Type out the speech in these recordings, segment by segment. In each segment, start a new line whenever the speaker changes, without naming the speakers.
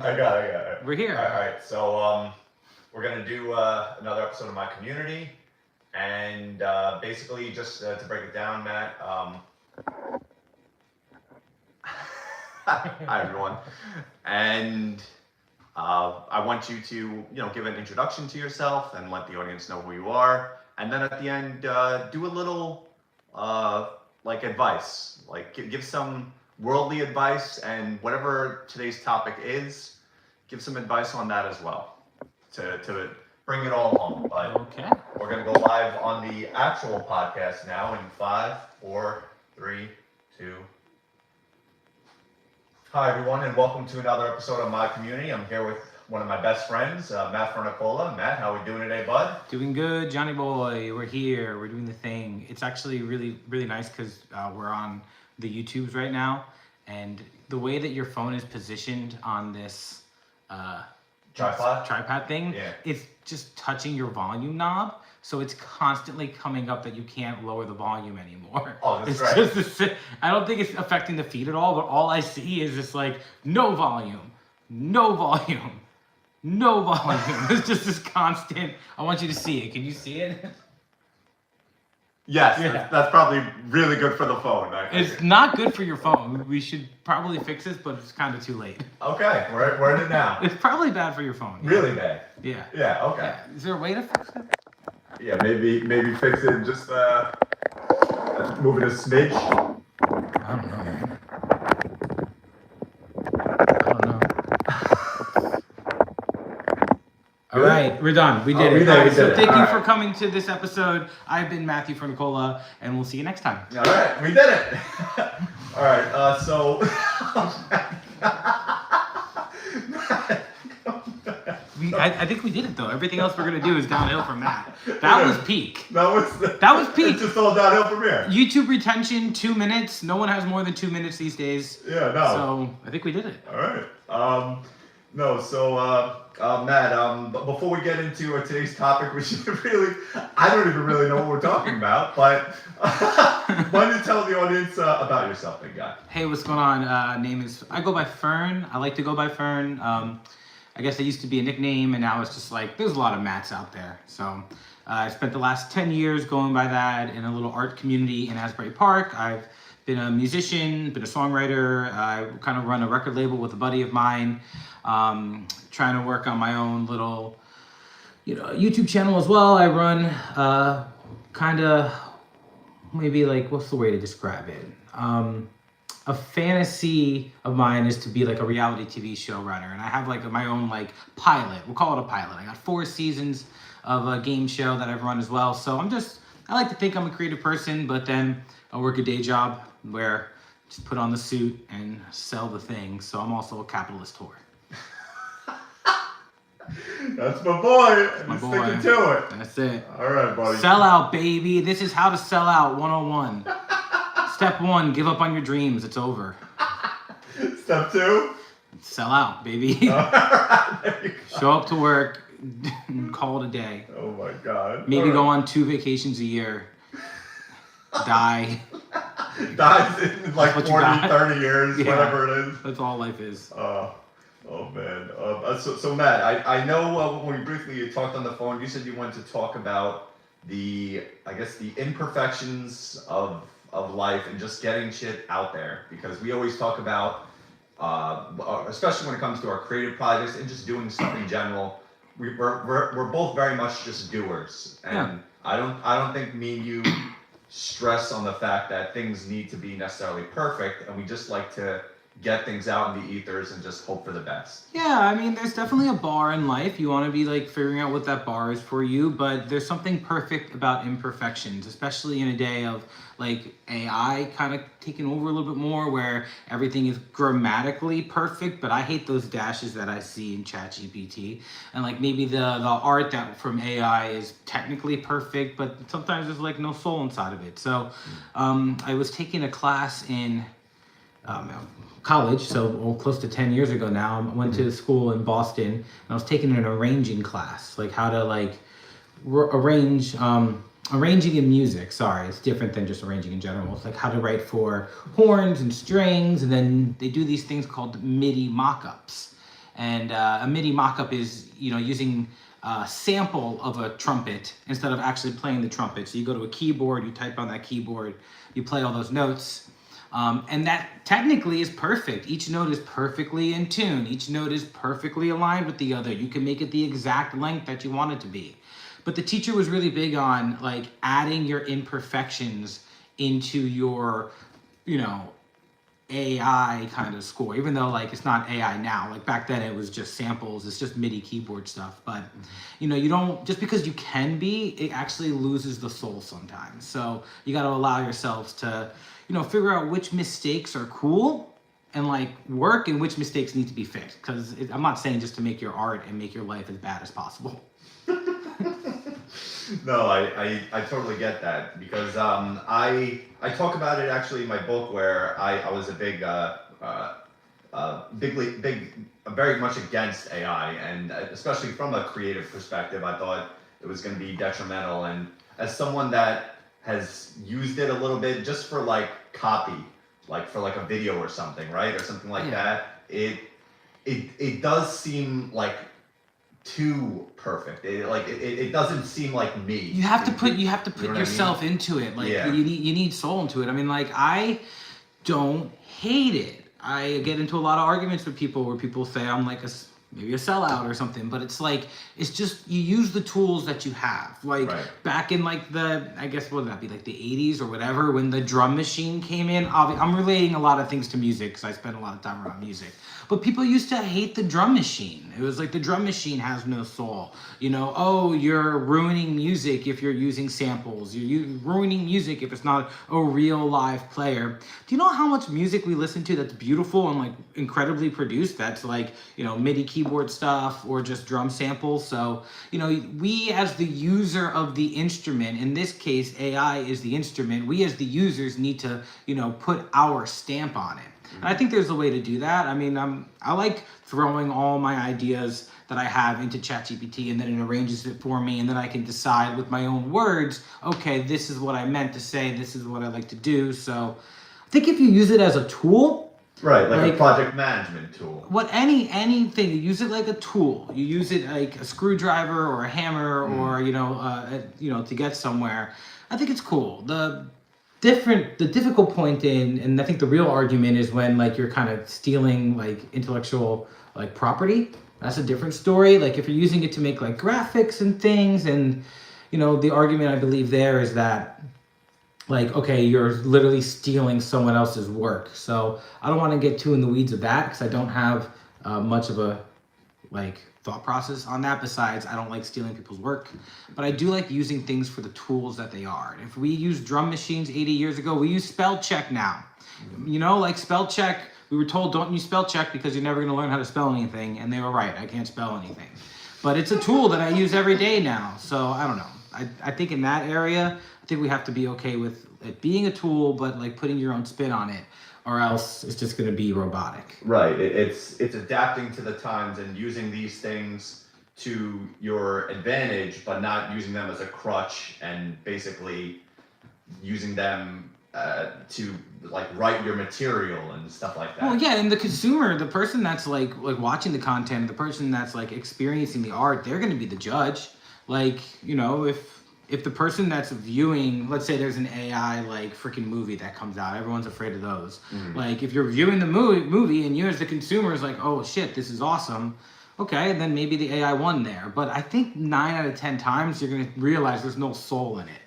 I got it.
We're here.
All right. So we're gonna do another episode of My Kommunity, and basically just to break it down, Matt. Hi everyone, and I want you to give an introduction to yourself and let the audience know who you are, and then at the end do a little like advice, like give some worldly advice, and whatever today's topic is, give some advice on that as well to bring it all home. But
Okay.
we're gonna go live on the actual podcast now in 5, 4, 3, 2. Hi everyone, and welcome to another episode of My Kommunity. I'm here with one of my best friends, Matt Fernicola. Matt, how are we doing today, bud?
Doing good, Johnny boy. We're here. We're doing the thing. It's actually really nice because we're on the YouTubes right now, and the way that your phone is positioned on this tripod thing, it's just touching your volume knob, so it's constantly coming up that you can't lower the volume anymore.
Oh, that's
right. I don't think it's affecting the feed at all, but all I see is just like no volume, no volume, no volume. It's just this constant. I want you to see it. Can you see it?
Yes,
Yeah.
that's probably really good for the phone.
It's not good for your phone. We should probably fix this, but it's kind of too late.
Okay, we're in it now.
It's probably bad for your phone.
Really bad.
Yeah.
Yeah. Okay.
Yeah. Is there a way to fix it?
Yeah, maybe fix it and just move it a smidge.
I don't know, man. I don't know. All right, we're done. We did it. So thank you for coming to this episode. I've been Matthew Fernicola, and we'll see you next time.
All right, we did it. All right, so...
I think we did it, though. Everything else we're going to do is downhill from that. That was peak.
That was peak. It's just all downhill from here.
YouTube retention, 2 minutes. No one has more than 2 minutes these days.
Yeah, no.
So I think we did it.
All right. Matt, before we get into today's topic, we should I don't even really know what we're talking about, but why don't you tell the audience about yourself, big guy?
Hey, what's going on? I go by Fern. I like to go by Fern. I guess it used to be a nickname, and now it's just like, there's a lot of Matts out there. So I spent the last 10 years going by that in a little art community in Asbury Park. I've been a musician, been a songwriter. I kind of run a record label with a buddy of mine, trying to work on my own little, YouTube channel as well. I run kind of, maybe like, what's the way to describe it? A fantasy of mine is to be like a reality TV show runner, and I have like my own like pilot. We'll call it a pilot. I got 4 seasons of a game show that I've run as well. So I like to think I'm a creative person, but then I work a day job where I just put on the suit and sell the thing. So I'm also a capitalist whore.
That's my boy.
My boy.
Sticking to it.
That's it.
All right, buddy.
Sell out, baby. This is how to sell out 101. Step 1, give up on your dreams. It's over.
Step 2?
Sell out, baby. Show up to work and call it a day.
Oh my God.
Maybe go on 2 vacations a year. Die.
Dies in like 40, 30 years, whatever it is.
That's all life is.
Oh man. So Matt, I know when we briefly talked on the phone, you said you wanted to talk about the imperfections of life and just getting shit out there, because we always talk about, especially when it comes to our creative projects and just doing stuff in general, we're both very much just doers, and I don't think me and you stress on the fact that things need to be necessarily perfect, and we just like to get things out in the ethers and just hope for the best.
Yeah, I mean, there's definitely a bar in life. You want to be like figuring out what that bar is for you, but there's something perfect about imperfections, especially in a day of like AI kind of taking over a little bit more, where everything is grammatically perfect, but I hate those dashes that I see in ChatGPT. And like maybe the art that from AI is technically perfect, but sometimes there's like no soul inside of it. So I was taking a class in college, so close to 10 years ago now. I went to school in Boston, and I was taking an arranging class, like how to like arrange arranging in music. Sorry, it's different than just arranging in general. It's like how to write for horns and strings, and then they do these things called MIDI mock-ups. And a MIDI mock-up is, using a sample of a trumpet instead of actually playing the trumpet. So you go to a keyboard, you type on that keyboard, you play all those notes. And that technically is perfect. Each note is perfectly in tune. Each note is perfectly aligned with the other. You can make it the exact length that you want it to be. But the teacher was really big on like adding your imperfections into your, AI kind of score, even though like it's not AI now. Like back then it was just samples, it's just MIDI keyboard stuff. But you don't, just because you can be, it actually loses the soul sometimes. So you got to allow yourselves to, figure out which mistakes are cool and like work and which mistakes need to be fixed. Because I'm not saying just to make your art and make your life as bad as possible.
No, I totally get that because I talk about it actually in my book where I was a very much against AI, and especially from a creative perspective, I thought it was going to be detrimental. And as someone that has used it a little bit just for like copy, like for like a video or something, right, or something like that, it does seem like too perfect. It doesn't seem like me.
You have to put yourself into it. Like you need soul into it. I mean, like I don't hate it. I get into a lot of arguments with people where people say I'm like maybe a sellout or something, but it's like it's just you use the tools that you have. Like back in like I guess what would that be, like the 80s or whatever, when the drum machine came in. I'm relating a lot of things to music because I spend a lot of time around music. But people used to hate the drum machine. It was like the drum machine has no soul. Oh, you're ruining music if you're using samples. You're ruining music if it's not a real live player. Do you know how much music we listen to that's beautiful and like incredibly produced? That's like, MIDI keyboard stuff or just drum samples. So, we as the user of the instrument, in this case, AI is the instrument. We as the users need to, put our stamp on it. And I think there's a way to do that. I mean, I like throwing all my ideas that I have into ChatGPT and then it arranges it for me and then I can decide with my own words, okay, this is what I meant to say, this is what I like to do. So I think if you use it as a tool,
right, like a project management tool.
Anything, you use it like a tool. You use it like a screwdriver or a hammer or, to get somewhere. I think it's cool. The difficult point and I think the real argument is when like you're kind of stealing like intellectual like property. That's a different story. Like if you're using it to make like graphics and things, and the argument I believe there is that like, okay, you're literally stealing someone else's work. So I don't want to get too in the weeds of that because I don't have much of a like thought process on that. Besides, I don't like stealing people's work, but I do like using things for the tools that they are. If we used drum machines 80 years ago, we use spell check now. Like spell check, we were told don't use spell check because you're never going to learn how to spell anything, and they were right. I can't spell anything, but it's a tool that I use every day now. So I don't know. I think in that area, I think we have to be okay with it being a tool, but like putting your own spin on it, or else it's just going to be robotic.
Right. It's adapting to the times and using these things to your advantage, but not using them as a crutch and basically using them to like write your material and stuff like that.
Well, yeah, and the consumer, the person that's like watching the content, the person that's like experiencing the art, they're going to be the judge. Like, if the person that's viewing, let's say there's an AI like freaking movie that comes out, everyone's afraid of those. Like if you're viewing the movie and you as the consumer is like, oh shit, this is awesome. Okay, then maybe the AI won there. But I think 9 out of 10 times you're gonna realize there's no soul in it,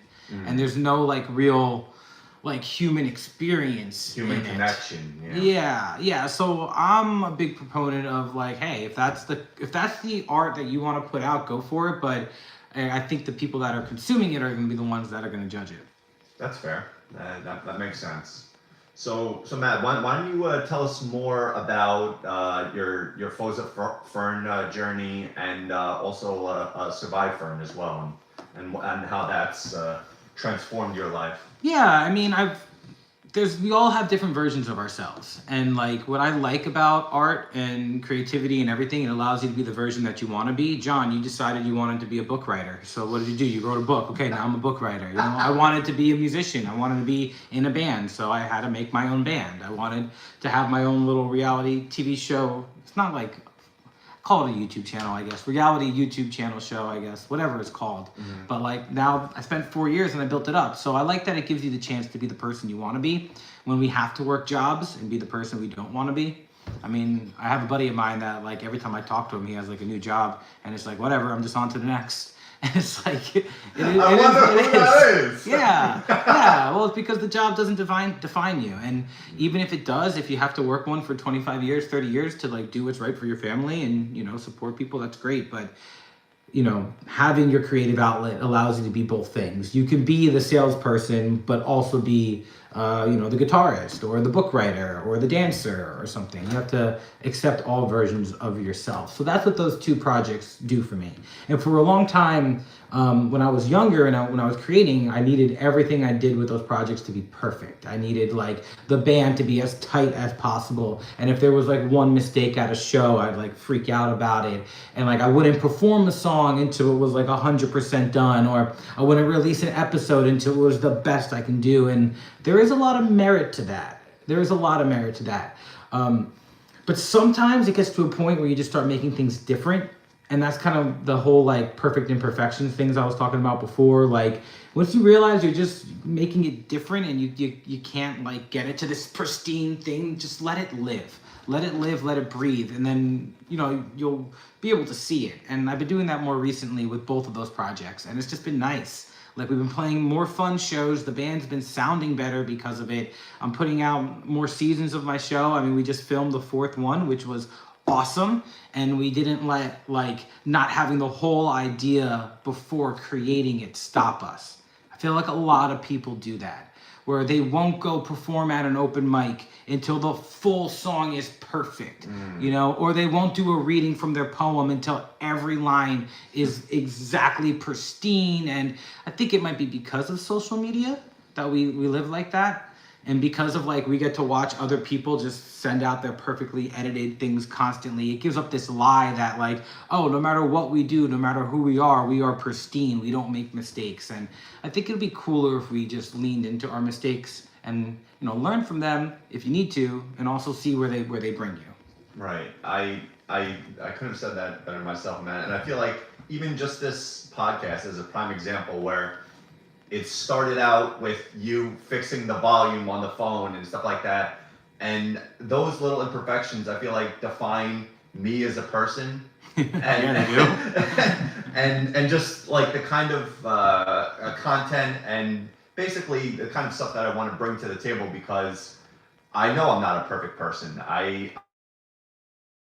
and there's no like real like human experience,
human connection.
Yeah. So I'm a big proponent of like, hey, if that's the art that you want to put out, go for it. But I think the people that are consuming it are going to be the ones that are going to judge it.
That's fair. That makes sense. So Matt, why don't you tell us more about your Foes of Fern journey and also Survive Fern as well, and how that's transformed your life.
Yeah, I mean, we all have different versions of ourselves, and like what I like about art and creativity and everything, it allows you to be the version that you want to be. John, you decided you wanted to be a book writer, so what did you do? You wrote a book. Okay, now I'm a book writer. I wanted to be a musician. I wanted to be in a band, so I had to make my own band. I wanted to have my own little reality TV show. It's not like call it a YouTube channel, I guess, reality YouTube channel show, I guess, whatever it's called. But like now I spent 4 years and I built it up. So I like that it gives you the chance to be the person you want to be when we have to work jobs and be the person we don't want to be. I mean, I have a buddy of mine that like every time I talk to him, he has like a new job and it's like, whatever, I'm just on to the next. And it's like, it
I wonder who that is.
Yeah, yeah. Well, it's because the job doesn't define you. And even if it does, if you have to work one for 25 years, 30 years to like do what's right for your family and, you know, support people, that's great. But, you know, having your creative outlet allows you to be both things. You can be the salesperson, but also be, you know, the guitarist or the book writer or the dancer or something. You have to accept all versions of yourself. So that's what those two projects do for me. And for a long time, when I was younger and when I was creating, I needed everything I did with those projects to be perfect. I needed like the band to be as tight as possible. And if there was like one mistake at a show, I'd like freak out about it. And like I wouldn't perform the song until it was like 100% done, or I wouldn't release an episode until it was the best I can do. And there is a lot of merit to that. There is a lot of merit to that. But sometimes it gets to a point where you just start making things different. And that's kind of the whole like perfect imperfection things I was talking about before. Like once you realize you're just making it different and you can't like get it to this pristine thing, just let it live. Let it live, let it breathe. And then, you know, you'll be able to see it. And I've been doing that more recently with both of those projects. And it's just been nice. Like we've been playing more fun shows. The band's been sounding better because of it. I'm putting out more seasons of my show. I mean, we just filmed the 4th one, which was awesome. And we didn't let like not having the whole idea before creating it stop us. I feel like a lot of people do that, where they won't go perform at an open mic until the full song is perfect, you know, or they won't do a reading from their poem until every line is exactly pristine. And I think it might be because of social media that we live like that. And because of like we get to watch other people just send out their perfectly edited things constantly, it gives up this lie that like, oh, no matter what we do, no matter who we are pristine. We don't make mistakes. And I think it'd be cooler if we just leaned into our mistakes and, you know, learn from them if you need to, and also see where they bring you.
Right. I couldn't have said that better myself, Matt. And I feel like even just this podcast is a prime example where it started out with you fixing the volume on the phone and stuff like that. And those little imperfections, I feel like, define me as a person. And just like the kind of content and basically the kind of stuff that I want to bring to the table, because I know I'm not a perfect person. I'm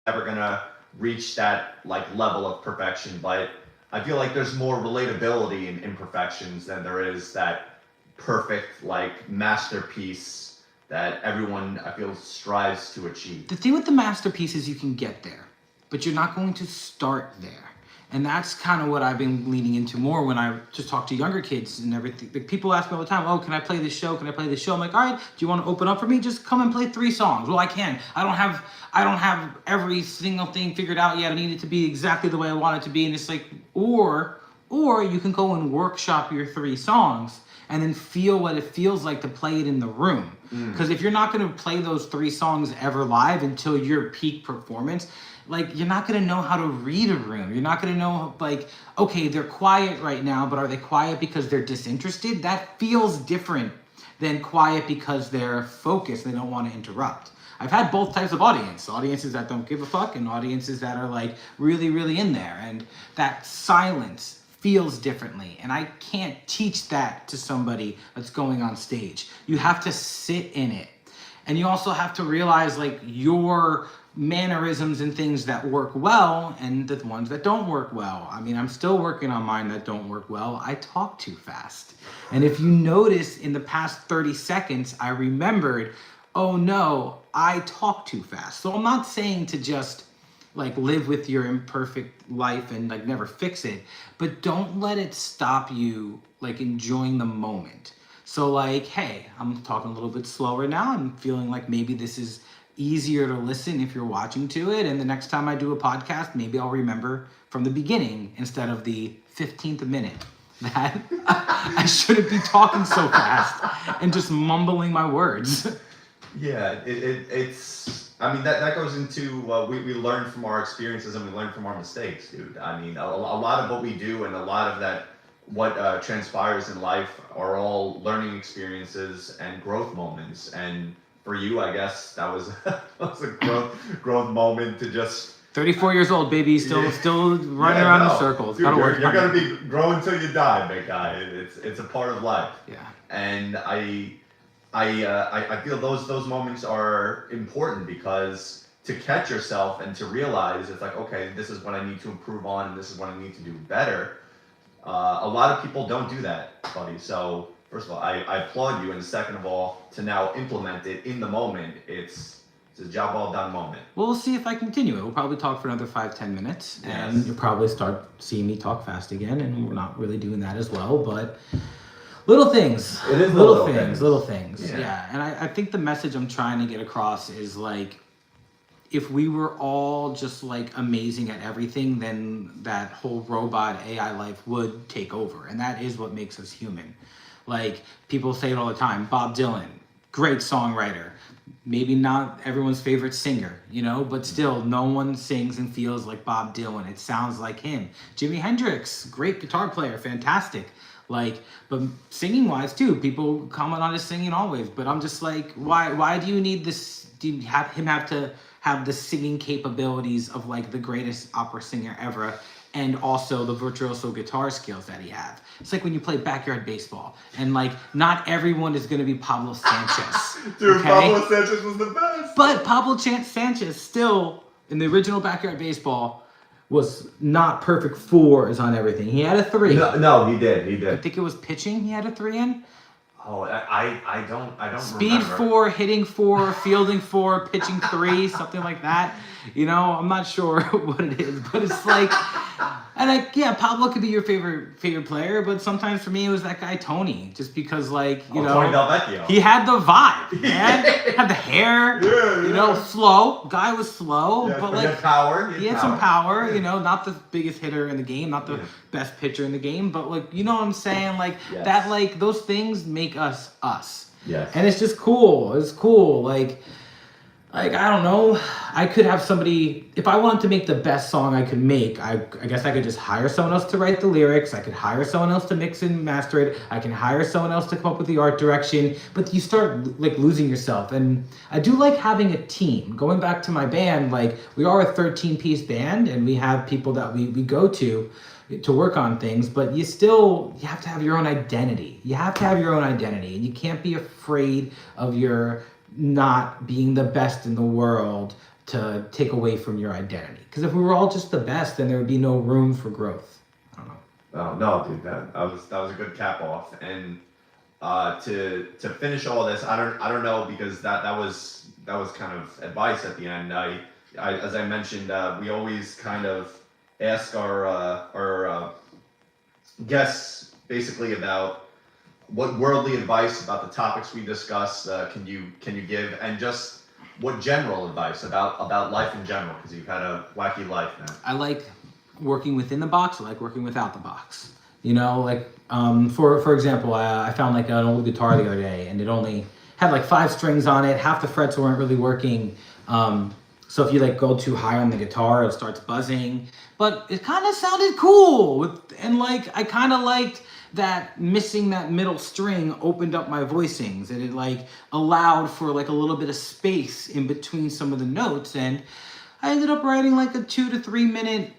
never gonna reach that like level of perfection, but I feel like there's more relatability in imperfections than there is that perfect like masterpiece that everyone, I feel, strives to achieve.
The thing with the masterpiece is you can get there, but you're not going to start there. And that's kind of what I've been leaning into more when I just talk to younger kids and everything. Like people ask me all the time, oh, can I play this show? Can I play this show? I'm like, all right, do you want to open up for me? Just come and play 3 songs. Well, I can. I don't have every single thing figured out yet. I need it to be exactly the way I want it to be. And it's like, or you can go and workshop your 3 songs and then feel what it feels like to play it in the room. Because if you're not going to play those 3 songs ever live until your peak performance, like you're not going to know how to read a room. You're not going to know like, okay, they're quiet right now, but are they quiet because they're disinterested? That feels different than quiet because they're focused. They don't want to interrupt. I've had both types of audiences that don't give a fuck and audiences that are like really, really in there. And that silence feels differently. And I can't teach that to somebody that's going on stage. You have to sit in it. And you also have to realize like your mannerisms and things that work well and the ones that don't work well. I mean, I'm still working on mine that don't work well. I talk too fast. And if you notice in the past 30 seconds, I remembered, oh no, I talk too fast. So I'm not saying to just like live with your imperfect life and like never fix it, but don't let it stop you like enjoying the moment. So like, hey, I'm talking a little bit slower now. I'm feeling like maybe this is easier to listen if you're watching to it. And the next time I do a podcast, maybe I'll remember from the beginning instead of the 15th minute that I shouldn't be talking so fast and just mumbling my words.
Yeah, it's I mean, that goes into we learn from our experiences and we learn from our mistakes, dude. I mean, a lot of what we do and a lot of that what transpires in life are all learning experiences and growth moments. And for you, I guess that was that was a growth moment to just
34 years old, baby, still running
yeah,
around
no.
in circles.
Dude,
Gotta work
you're
hard.
gonna be growing till you die, big guy. It's a part of life.
Yeah.
And I feel those moments are important because to catch yourself and to realize it's like, okay, this is what I need to improve on and this is what I need to do better. A lot of people don't do that, buddy. So first of all, I applaud you, and second of all, to now implement it in the moment, it's a job well done moment.
Well, we'll see if I continue it. We'll probably talk for another 5-10 minutes, and
Yes.
you'll probably start seeing me talk fast again, and we're not really doing that as well, but little things.
It is
little things.
Yeah.
Yeah. And I think the message I'm trying to get across is like, if we were all just like amazing at everything, then that whole robot AI life would take over. And that is what makes us human. Like, people say it all the time. Bob Dylan, great songwriter. Maybe not everyone's favorite singer, you know, but still no one sings and feels like Bob Dylan. It sounds like him. Jimi Hendrix, great guitar player, fantastic. Like, but singing wise too, people comment on his singing always, but I'm just like, why do you need this? Do you have to have the singing capabilities of like the greatest opera singer ever, and also the virtuoso guitar skills that he has? It's like when you play backyard baseball, and like not everyone is going to be Pablo Sanchez.
Dude,
okay?
Pablo Sanchez was the best.
But Pablo Sanchez still, in the original backyard baseball, was not perfect fours on everything. He had a 3.
No, he did.
I think it was pitching he had a 3 in.
Oh, I don't
Speed
remember.
4, hitting 4, fielding 4, pitching 3, something like that. You know, I'm not sure what it is, but it's like, and like, yeah, Pablo could be your favorite player, but sometimes for me it was that guy Tony, just because like, you know,
Tony Del Vecchio.
he had the vibe, man. Had the hair, you know, slow. Guy was slow,
Yeah,
but
he
like
had power.
he had some power,
Yeah.
you know, not the biggest hitter in the game, not the best pitcher in the game, but like, you know what I'm saying? Like
Yes.
that, like those things make us us.
Yes.
And it's just cool. It's cool. Like I don't know. I could have somebody, if I wanted to make the best song I could make, I guess I could just hire someone else to write the lyrics. I could hire someone else to mix and master it. I can hire someone else to come up with the art direction. But you start like losing yourself. And I do like having a team. Going back to my band, like we are a 13-piece band and we have people that we go to work on things, but you have to have your own identity. You have to have your own identity, and you can't be afraid of your not being the best in the world to take away from your identity. Because if we were all just the best, then there would be no room for growth. I don't know.
Oh no, dude, that was a good cap off. And to finish all this, I don't know, because that was kind of advice at the end. I as I mentioned, we always kind of ask our guests basically about what worldly advice about the topics we discuss can you give, and just what general advice about life in general, because you've had a wacky life, man.
I like working within the box. I like working without the box. You know, like for example, I found like an old guitar the other day, and it only had like 5 strings on it. Half the frets weren't really working. So if you like go too high on the guitar, it starts buzzing. But it kind of sounded cool, and like I kind of liked that missing that middle string opened up my voicings, and it like allowed for like a little bit of space in between some of the notes, and I ended up writing like a 2 to 3 minute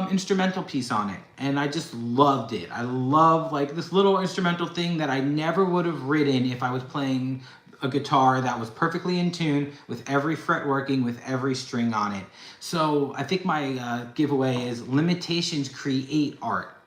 instrumental piece on it, and I just loved it. I love like this little instrumental thing that I never would have written if I was playing a guitar that was perfectly in tune with every fret working, with every string on it. So I think my giveaway is limitations create art.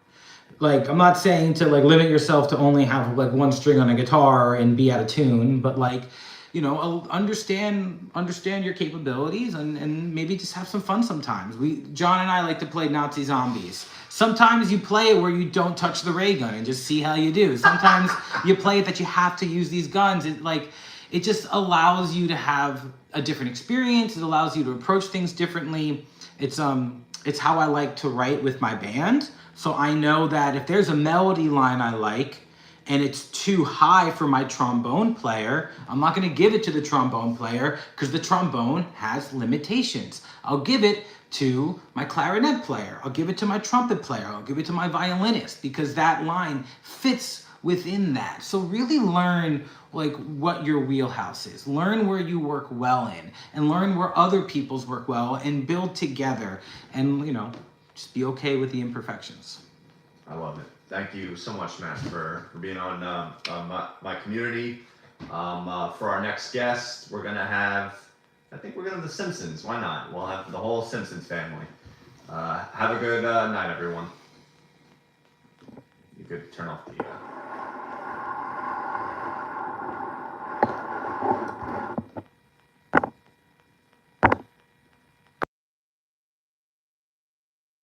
Like, I'm not saying to like limit yourself to only have like 1 string on a guitar and be out of tune, but like, you know, understand your capabilities, and maybe just have some fun sometimes. John and I like to play Nazi zombies. Sometimes you play it where you don't touch the ray gun and just see how you do. Sometimes you play it that you have to use these guns. It just allows you to have a different experience. It allows you to approach things differently. It's how I like to write with my band. So I know that if there's a melody line I like, and it's too high for my trombone player, I'm not going to give it to the trombone player because the trombone has limitations. I'll give it to my clarinet player. I'll give it to my trumpet player. I'll give it to my violinist because that line fits within that. So really learn like what your wheelhouse is. Learn where you work well in and learn where other people's work well and build together and, just be okay with the imperfections.
I love it. Thank you so much, Matt, for being on my community. For our next guest, we're going to have, I think we're going to have the Simpsons. Why not? We'll have the whole Simpsons family. Have a good night, everyone. You could turn off the...